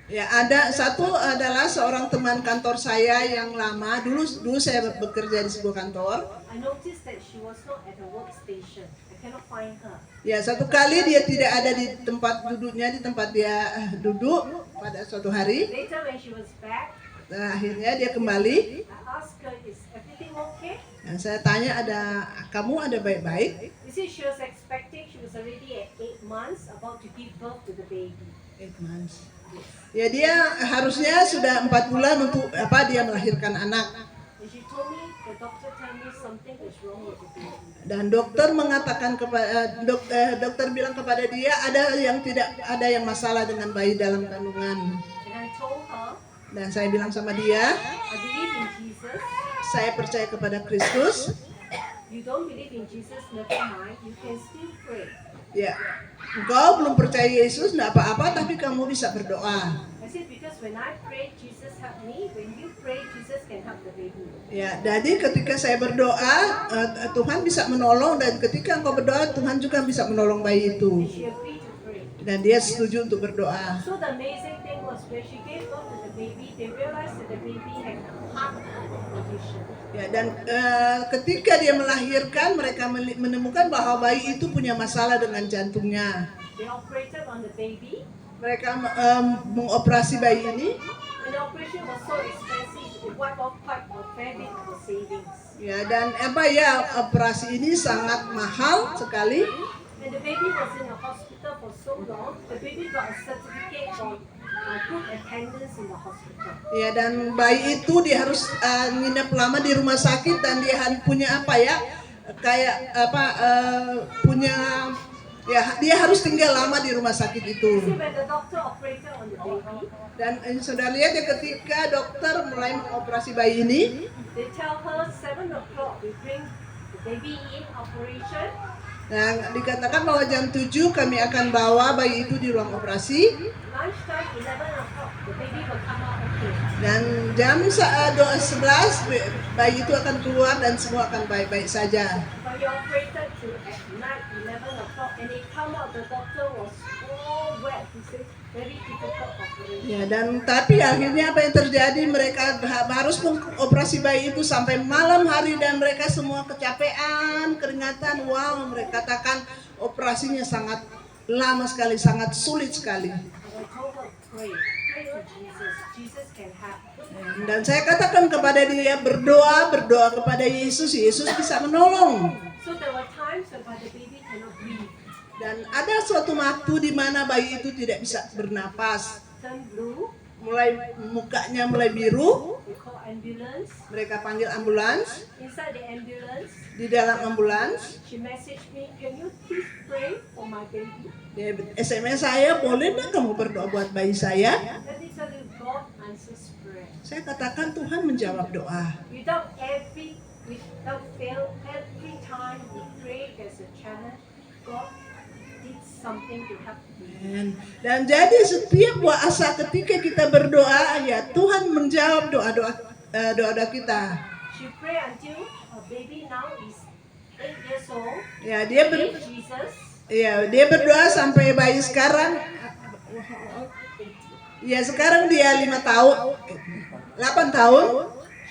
Ya, satu adalah seorang teman kantor saya yang lama. Dulu saya bekerja di sebuah kantor. I noticed that she was not at the workstation. I cannot find her. Ya, satu kali dia tidak ada di tempat duduknya, di tempat dia duduk pada suatu hari. Later when she was back, Nah, akhirnya dia kembali. I asked her, is everything okay? Dan saya tanya, kamu ada baik-baik? You see, she was expecting, she was already at 8 months, about to give birth to the baby. 8 months. Ya, dia harusnya sudah 4 bulan untuk dia melahirkan anak. And she told me, the doctor told me something is wrong with the baby. Dan dokter mengatakan dokter bilang kepada dia ada yang masalah dengan bayi dalam kandungan. And I told her, Dan saya bilang sama dia, I believe in Jesus. saya percaya kepada Kristus. You don't believe in Jesus, never mind. You can still pray. Ya, engkau belum percaya Yesus, enggak apa-apa, tapi kamu bisa berdoa. I said, because when I pray, Jesus helped me. When you pray, Jesus can help the baby. Ya, jadi ketika saya berdoa, Tuhan bisa menolong, dan ketika engkau berdoa, Tuhan juga bisa menolong bayi And itu. she agreed to pray. Dan dia setuju untuk berdoa. So the amazing thing was when she gave birth to the baby, they realized that the baby had heart condition. Ya, dan ketika dia melahirkan, mereka menemukan bahwa bayi itu punya masalah dengan jantungnya. They operated on the baby, Mereka mengoperasi bayi ini. and the operation was so expensive, it wiped off quite a fair bit of the savings. Ya, dan operasi ini sangat mahal sekali. And the baby was in the hospital for so long, the baby got a certificate for good attendance in the hospital. Ya, dan bayi itu dia harus nginep lama di rumah sakit, dan dia punya punya dia harus tinggal lama di rumah sakit itu. See, when the doctor operated on the baby, Dan saudara lihat ya, ketika dokter mulai mengoperasi bayi ini, they tell her 7 o'clock we bring the baby in operation. nah, dikatakan bahwa jam 7 kami akan bawa bayi itu di ruang operasi. Lunchtime 11 o'clock the baby will come out okay. Dan jam 11 bayi itu akan keluar dan semua akan baik-baik saja. But you operated to at night 11 o'clock and they come out, the doctor was all wet. He said very difficult operation. Ya, dan tapi akhirnya apa yang terjadi, mereka harus mengoperasi bayi itu sampai malam hari, dan mereka semua kecapean, keringatan. Wow, mereka katakan operasinya sangat lama sekali, sangat sulit sekali. And I told her, pray to Jesus. Jesus can help. Dan saya katakan kepada dia, berdoa kepada Yesus, Yesus bisa menolong. So there were times when the baby cannot breathe, Dan ada suatu waktu di mana bayi itu tidak bisa bernapas. turn blue, Mukanya mulai biru. we call ambulance. Mereka panggil ambulans. Inside the ambulance, Di dalam ambulans, she messaged me, can you please pray for my baby? dia SMS saya, boleh nggak kamu berdoa buat bayi saya? Let me tell you, God answers prayer. Saya katakan Tuhan menjawab doa. Without fail, every time we pray, there's a challenge. God did something to help you. Dan jadi setiap puasa ketika kita berdoa, ya Tuhan menjawab doa-doa kita. She pray until her baby now is 8 years old. Ya, Praise Jesus. dia berdoa sampai bayi sekarang. Ya, sekarang dia 8 tahun.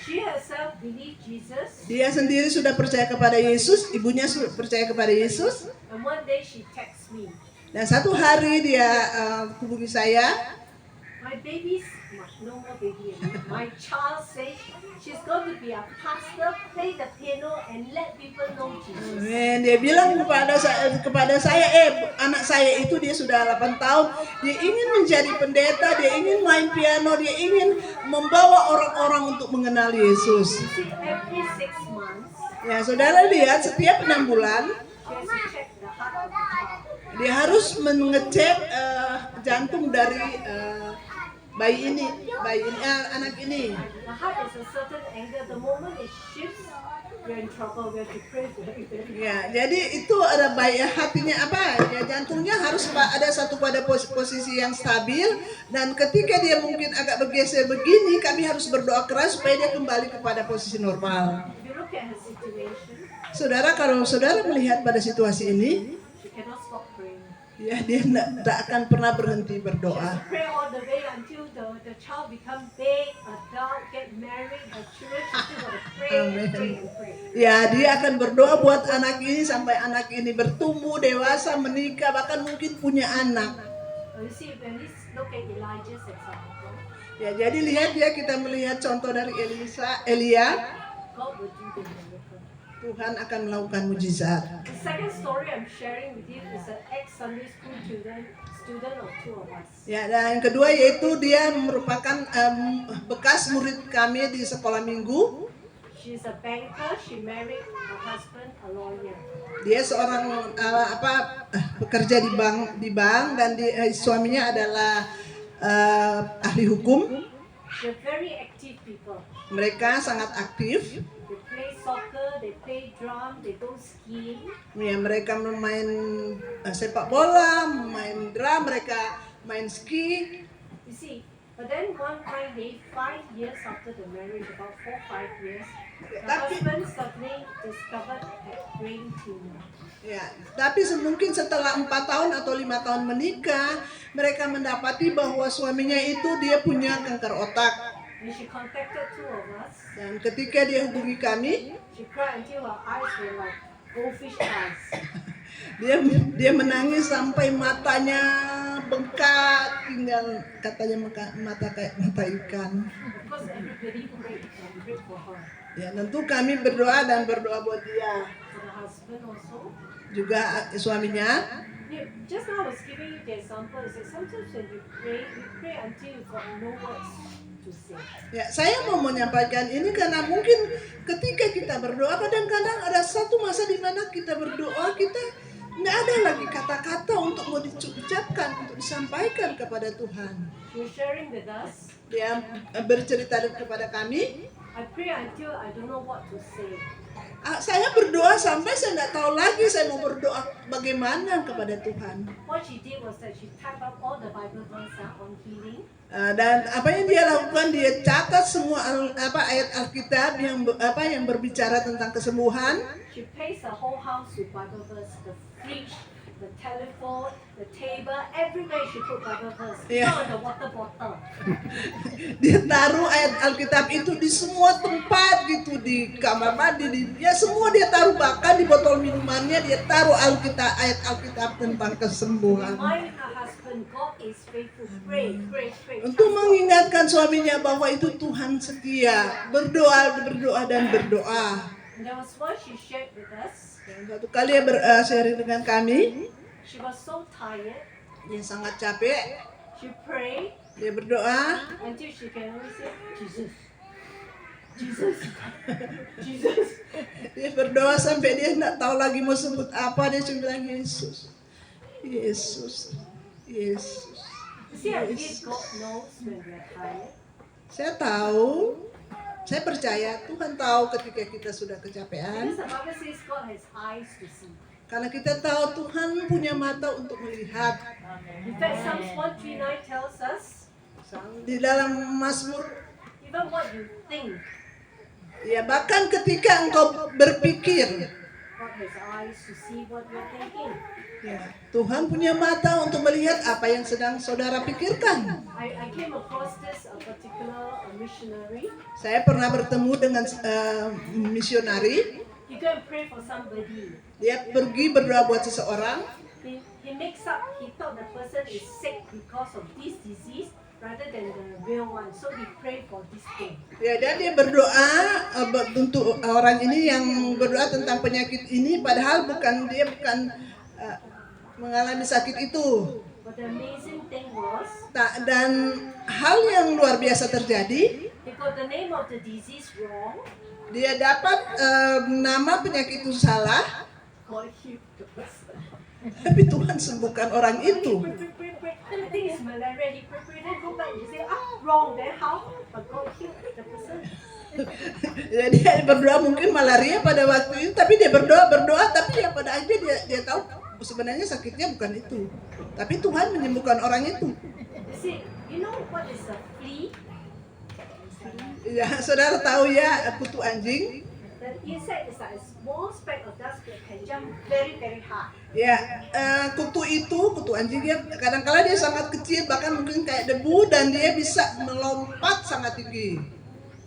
She herself believed Jesus. Dia sendiri sudah percaya kepada Yesus, ibunya percaya kepada Yesus. And one day she texts me, Dan satu hari dia hubungi saya. my baby's, no more baby anymore. My child says she's going to be a pastor, play the piano and let people know Jesus. Dia bilang kepada saya, anak saya itu dia sudah 8 tahun, dia ingin menjadi pendeta, dia ingin main piano, dia ingin membawa orang-orang untuk mengenal Yesus. You see, every 6 months, Ya, saudara lihat setiap 6 bulan she has to check the heart of the child. dia harus mengecek jantung dari bayi ini, anak ini. The heart is a certain angle. The moment it shifts, we're in trouble. We have to pray very, very. Ya, jadi itu ada bayi hatinya apa? Ya, jantungnya harus ada satu pada posisi yang stabil, dan ketika dia mungkin agak bergeser begini, kami harus berdoa keras supaya dia kembali kepada posisi normal. If you look at her situation, Saudara, kalau saudara melihat pada situasi ini, she cannot stop praying. ya dia tidak akan pernah berhenti She berdoa. has to pray all the way until the child become big, adult, get married, have children. She still got to pray and pray and pray. Ya, dia akan berdoa buat anak ini sampai anak ini bertumbuh, dewasa, menikah, bahkan mungkin punya anak. You see, when we look at Elijah's example, Ya, jadi lihat ya, kita melihat contoh dari Elia, God will do the miracle. Tuhan akan melakukan mujizat. The second story I'm sharing with you is an ex-Sunday school student of two of us. Ya, dan yang kedua yaitu dia merupakan bekas murid kami di sekolah minggu. She's a banker. She married her husband, a lawyer. Dia seorang bekerja di bank dan suaminya adalah ahli hukum. They're very active people. Mereka sangat aktif. They play soccer, they play drum, they go skiing. Ya, mereka main sepak bola, main drum, mereka main ski. You see, but then one fine day, 5 years after the marriage, about 4-5 years, the husband suddenly discovered a brain tumor. Ya, tapi mungkin setelah 4 tahun atau 5 tahun menikah, mereka mendapati bahwa suaminya itu dia punya kanker otak. And she contacted two of us. Dan ketika dia hubungi kami, She cried until her eyes were like goldfish eyes. dia menangis sampai matanya bengkak, tinggal katanya mata kayak mata ikan. Because everybody prayed for her. Ya, tentu kami berdoa buat dia. For the husband also. Juga suaminya. Yeah, just now I was giving you the example. Is that sometimes when you pray until you got no words to say. Ya, saya mau menyampaikan ini karena mungkin ketika kita berdoa, kadang-kadang ada satu masa di mana kita berdoa, kita nggak ada lagi kata-kata untuk mau diucapkan, untuk disampaikan kepada Tuhan. She was sharing with us. Dia bercerita kepada kami. I pray until I don't know what to say. Saya berdoa sampai saya nggak tahu lagi saya mau berdoa bagaimana kepada Tuhan. What she did was that she typed up all the Bible verses on healing. Dan apa yang dia lakukan, dia catat semua ayat Alkitab yang berbicara tentang kesembuhan. She pastes the whole house with Bible verse, the fridge, the telephone, the table, everywhere she put Bible verse. Yeah. Not on the water bottle. Dia taruh ayat Alkitab itu di semua tempat gitu, di kamar mandi, semua dia taruh, bahkan di botol minumannya dia taruh ayat Alkitab tentang kesembuhan. Remind her husband, God is faithful. Pray, pray, pray. Untuk mengingatkan suaminya bahwa itu Tuhan setia, berdoa dan berdoa. And there was one she shared with us. Dan satu kali dia sharing dengan kami, She was so tired. dia sangat capek, She prayed dia berdoa, until she can only say, Jesus, Jesus, Jesus. dia berdoa sampai dia tidak tahu lagi mau sebut apa, dia cuma bilang Yesus, Yesus, Yesus. You see, I believe God knows when we are tired. Saya tahu, saya percaya Tuhan tahu ketika kita sudah kecapean. Because the Bible says God has eyes to see. Karena kita tahu Tuhan punya mata untuk melihat. In fact, Psalms 139 tells us, Di dalam Mazmur, even what you think, ya bahkan ketika engkau berpikir, God has eyes to see what you're thinking. Ya, Tuhan punya mata untuk melihat apa yang sedang saudara pikirkan. I came across this particular missionary. Saya pernah bertemu dengan misionari. He go and pray for somebody. Dia pergi berdoa buat seseorang. He makes up, he thought the person is sick because of this disease rather than the real one. So he prayed for this thing. Ya, dan dia berdoa untuk orang ini yang berdoa tentang penyakit ini, padahal dia bukan mengalami sakit itu. But the amazing thing was, Dan hal yang luar biasa terjadi. he got the name of the disease wrong. Dia dapat nama penyakit itu salah, God healed the person. tapi Tuhan sembuhkan orang itu. Pray. The thing is malaria. He pray. Then go back. He say, wrong. Then how? But God healed the person. Jadi dia berdoa mungkin malaria pada waktu itu, tapi dia berdoa, tapi ya pada akhirnya dia tahu sebenarnya sakitnya bukan itu. Tapi Tuhan menyembuhkan orang itu. You see, you know what is a flea? Ya, saudara tahu ya kutu anjing? The insect is like a small speck of dust that can jump very, very high. Ya, kutu anjing ya kadang-kala dia sangat kecil, bahkan mungkin kayak debu, dan dia bisa melompat sangat tinggi.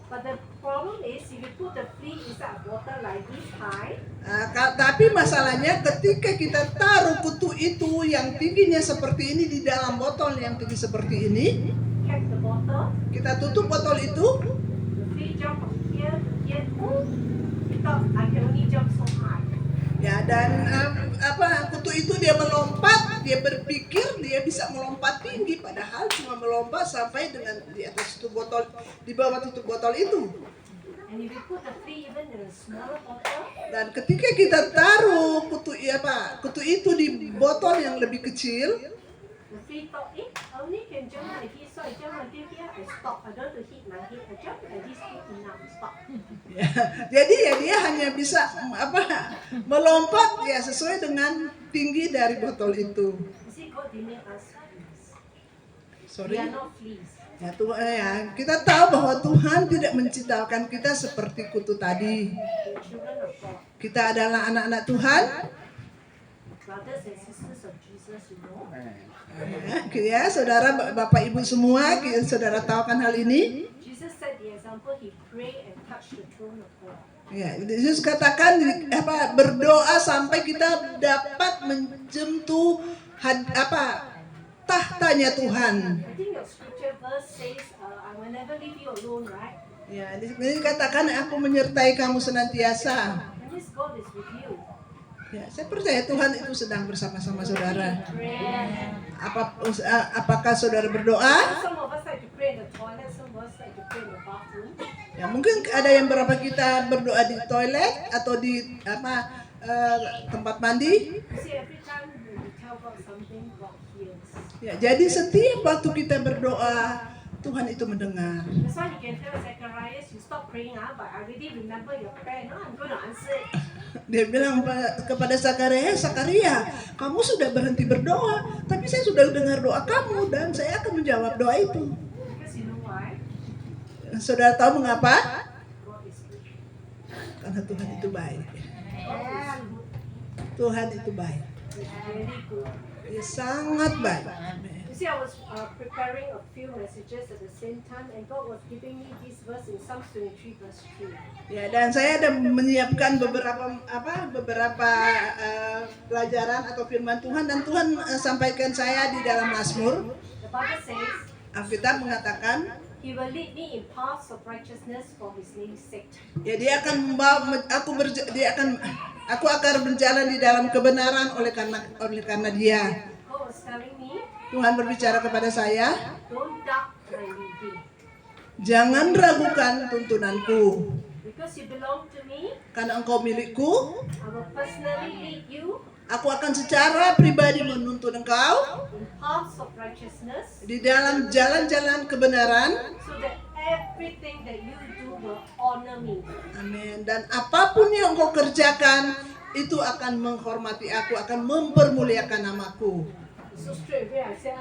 But the problem is, if you put the flea inside water like this high, Tapi masalahnya ketika kita taruh kutu itu yang tingginya seperti ini di dalam botol yang tinggi seperti ini, cap the bottle, kita tutup botol itu, the flea jump from here to here. He thought, I can only jump so high. ya, dan kutu itu dia melompat, dia berpikir dia bisa melompat tinggi, padahal cuma melompat sampai dengan di atas tutup botol, di bawah tutup botol itu. And if you put the flea even in a smaller bottle, Dan ketika kita taruh kutu itu di botol yang lebih kecil, the flea thought, I only can jump like this, so I jump until here, I stop. I don't want to hit my head. I jump like this, good enough, stop. ya, jadi ya dia hanya bisa melompat ya sesuai dengan tinggi dari botol itu. You see, God didn't make us fleas. We Sorry. are not fleas. Ya, kita tahu bahwa Tuhan tidak menciptakan kita seperti kutu tadi. We are children of God. Kita adalah anak-anak Tuhan. Brothers and sisters of Jesus, you know. Ya, saudara, bapak ibu semua, saudara tahu kan hal ini? Jesus set the example, he prayed and touched the throne of God. Ya, Yesus katakan berdoa sampai kita dapat menyentuh tahtanya Tuhan. I think your scripture verse says, I will never leave you alone, right? Ya, di sini katakan aku menyertai kamu senantiasa. And this God is with you. Ya, saya percaya Tuhan itu sedang bersama-sama saudara. Pray. Apakah saudara berdoa? Some of us like to pray in the toilet, some of us like to pray in the bathroom. Ya, mungkin ada yang berapa kita berdoa di toilet atau di tempat mandi. You see, every time when we tell God something, God hears. Ya, jadi setiap waktu kita berdoa, Tuhan itu mendengar. That's why you can tell Zacharias, you stop praying, but I already remember your prayer. No, I'm going to answer it. Dia bilang kepada Zakaria, kamu sudah berhenti berdoa, tapi saya sudah dengar doa kamu dan saya akan menjawab doa itu. Because you know why? Saudara tahu mengapa? God is good. Karena Tuhan itu baik. God is good. Tuhan itu baik. He's really good. Dia sangat baik. You see, I was preparing a few messages at the same time, and God was giving me this verse in Psalms 23 verse 3. Ya, dan saya ada menyiapkan beberapa pelajaran atau firman Tuhan, dan Tuhan sampaikan saya di dalam Mazmur. The Bible says, Alkitab mengatakan, He will lead me in paths of righteousness for His name's sake. ya dia akan membawa aku akan berjalan di dalam kebenaran oleh karena dia. God was telling me, Tuhan berbicara kepada saya, don't doubt my leading, jangan ragukan tuntunanku, because you belong to me. karena engkau milikku. I will personally lead you Aku akan secara pribadi menuntun engkau in paths of righteousness, di dalam jalan-jalan kebenaran. so that everything that you do will honor me. Amin. Dan apapun yang engkau kerjakan itu akan menghormati aku, akan mempermuliakan namaku. So straight away I said,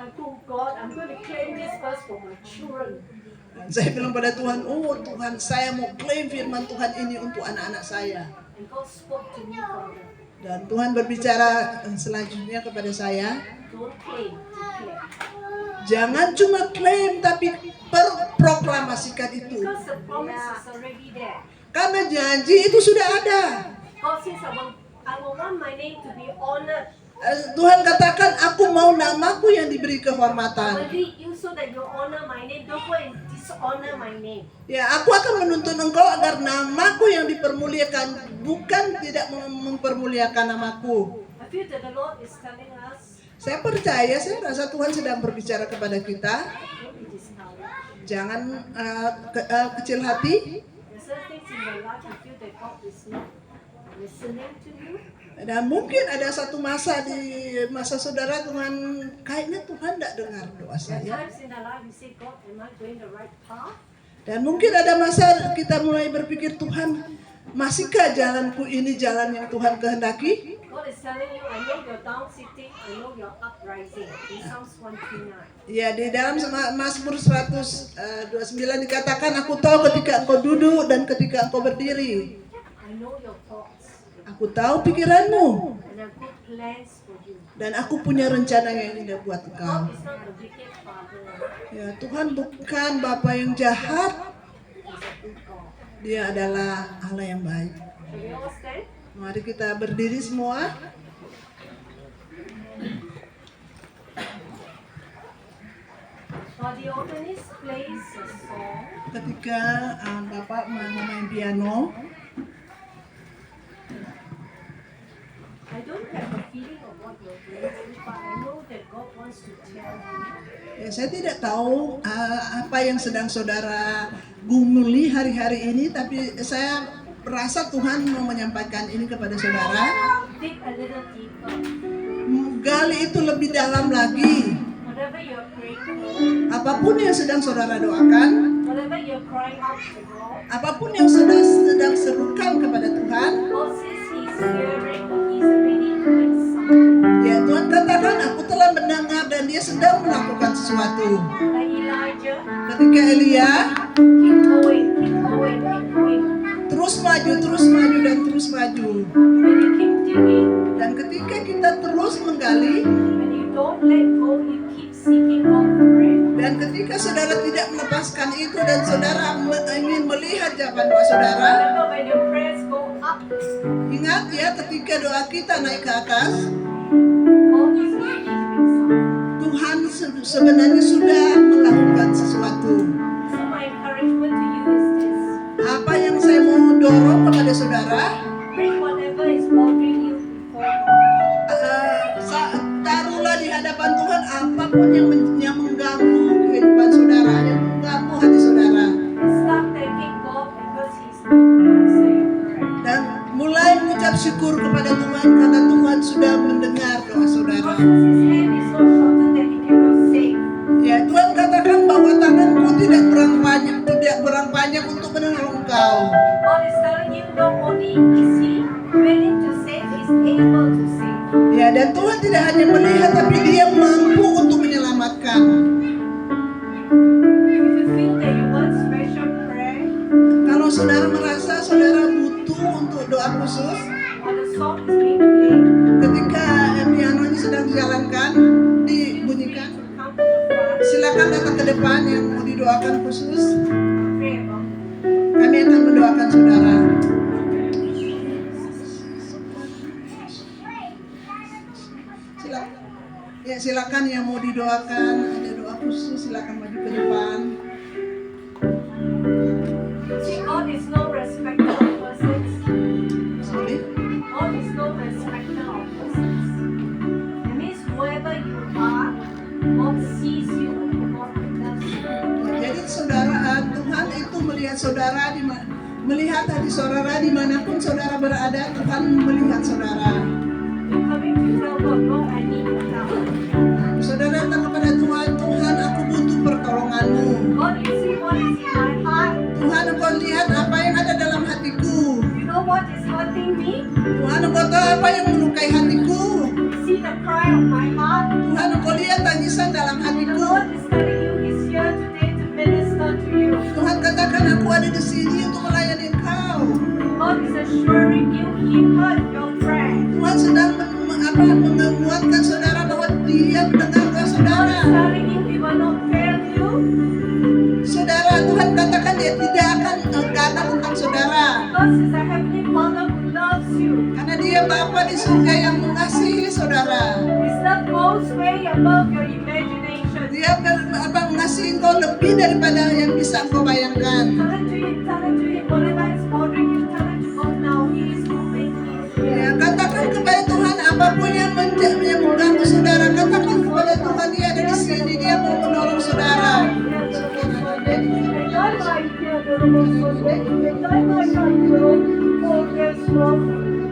God, I'm going to claim this verse for my children. Dan saya bilang pada Tuhan, oh Tuhan, saya mau klaim firman Tuhan ini untuk anak-anak saya. And God spoke to me further. Dan Tuhan berbicara selanjutnya kepada saya, Don't claim, declare. jangan cuma klaim tapi proklamasikan itu. Because the promise is already there. Karena janji itu sudah ada. God says, I will want my name to be honored. Tuhan katakan, aku mau namaku yang diberi I will kehormatan. lead you so that you honor my name. Don't go and dishonor my name. Ya, aku akan menuntun engkau agar namaku yang dipermuliakan, bukan tidak mempermuliakan namaku. I feel that the Lord is telling us, Saya percaya, saya rasa Tuhan sedang berbicara kepada kita. don't be discouraged. Jangan kecil hati. There's certain things in your life you feel that God is not listening to you. Dan mungkin ada satu masa di masa saudara Tuhan, kayaknya Tuhan tidak dengar doa There are saya. times in our life we say, God, am I going the right path? Dan mungkin ada masa kita mulai berpikir, Tuhan, masihkah jalanku ini jalan yang Tuhan kehendaki? God is telling you, I know you're down sitting, I know you're uprising. In Psalms 139. Ya, di dalam Mazmur 129 dikatakan, aku tahu ketika engkau duduk dan ketika engkau berdiri. I know your thoughts, Aku tahu pikiranmu and I have good plans for you. dan aku punya rencana yang indah buat engkau. God is not a wicked father, Ya, Tuhan bukan Bapa yang jahat, He's a good God. Dia adalah Allah yang baik. Shall we all stand? Mari kita berdiri semua. While the organist plays a song, Ketika Bapak main piano, I don't have a feeling of what you're going through, but I know that God wants to tell you. ya saya tidak tahu apa yang sedang saudara gumuli hari-hari ini, tapi saya rasa Tuhan mau menyampaikan ini kepada saudara. Dig a little deeper. Gali itu lebih dalam lagi. Whatever you're praying for, Apapun yang sedang saudara doakan, whatever you're crying out to God, apapun yang sedang serukan kepada Tuhan, God says He's hearing, He's already doing something. ya Tuhan katakan, aku telah mendengar dan Dia sedang melakukan sesuatu. Like Elijah, Ketika Elia keep going, keep going, keep going. terus maju dan terus maju. When you keep digging, Dan ketika kita terus menggali, when you don't let go, you keep seeking God for prayer. dan ketika saudara tidak melepaskan itu dan saudara ingin melihat jawaban doa saudara, Remember when your prayers go up, ingat ya, ketika doa kita naik ke atas, God is already doing something. Tuhan sebenarnya sudah melakukan sesuatu. So my encouragement to you is this. Apa yang saya mau dorong kepada saudara, Bring whatever is bothering you before God. taruhlah di hadapan Tuhan apapun yang mengganggu kehidupan saudara, yang mengganggu hati saudara. And start thanking God because He's answering your prayer. Dan mulai mengucap syukur kepada Tuhan karena Tuhan sudah mendengar doa saudara. God says His hand is so shortened that He cannot save. Ya, Tuhan katakan bahwa tanganku tidak berang panjang untuk menolong engkau. God is telling you not only is He willing to save, He's able to save. Ya, dan Tuhan tidak hanya melihat tapi Dia mampu untuk menyelamatkan. If you feel that you want special prayer Kalau saudara merasa saudara butuh untuk doa khusus, or the song is being played, ketika pianonya sedang dijalankan, dibunyikan, come to the front, silakan datang ke depan yang mau didoakan khusus. pray about it. Kami akan mendoakan saudara. Silakan. Ya, silakan yang mau didoakan, ada doa khusus, silakan maju ke depan. See, God is no respecter of persons. Sorry. God is no respecter of persons. It means whoever you are, God sees you and God loves you. Jadi saudara, Tuhan itu melihat saudara melihat hati saudara dimanapun saudara berada, Tuhan melihat saudara. You're coming to tell God, Lord, I need your help. Saudara datang kepada Tuhan, Tuhan aku butuh pertolonganmu. God, you see what is in my heart. Tuhan engkau lihat apa yang ada dalam hatiku. You know what is hurting me? Tuhan engkau tahu apa yang melukai hatiku. You see the cry of my heart. Tuhan engkau lihat tangisan dalam The hatiku. Lord is telling you He's here today to minister to you. Tuhan katakan aku ada di sini untuk melayani engkau. God is assuring you He heard your prayer. Tuhan sedang menguatkan saudara bahwa Dia mendengarkan God saudara. is telling you He will not fail you Saudara, Tuhan katakan Dia tidak akan kata tentang saudara. because He's a heavenly Father who loves you. Karena Dia Bapa di surga yang mengasihi saudara. His love goes way above your imagination. Dia mengasihi engkau lebih daripada yang bisa engkau bayangkan. Tell it to Him, whatever is bothering you, tell it to God now. He is moving. Ya, katakan kepada Tuhan apapun yang mengganggu saudara, katakan kepada Tuhan Dia ada di sini, Dia mau menolong saudara. Enjoy life here, the Lord. Enjoy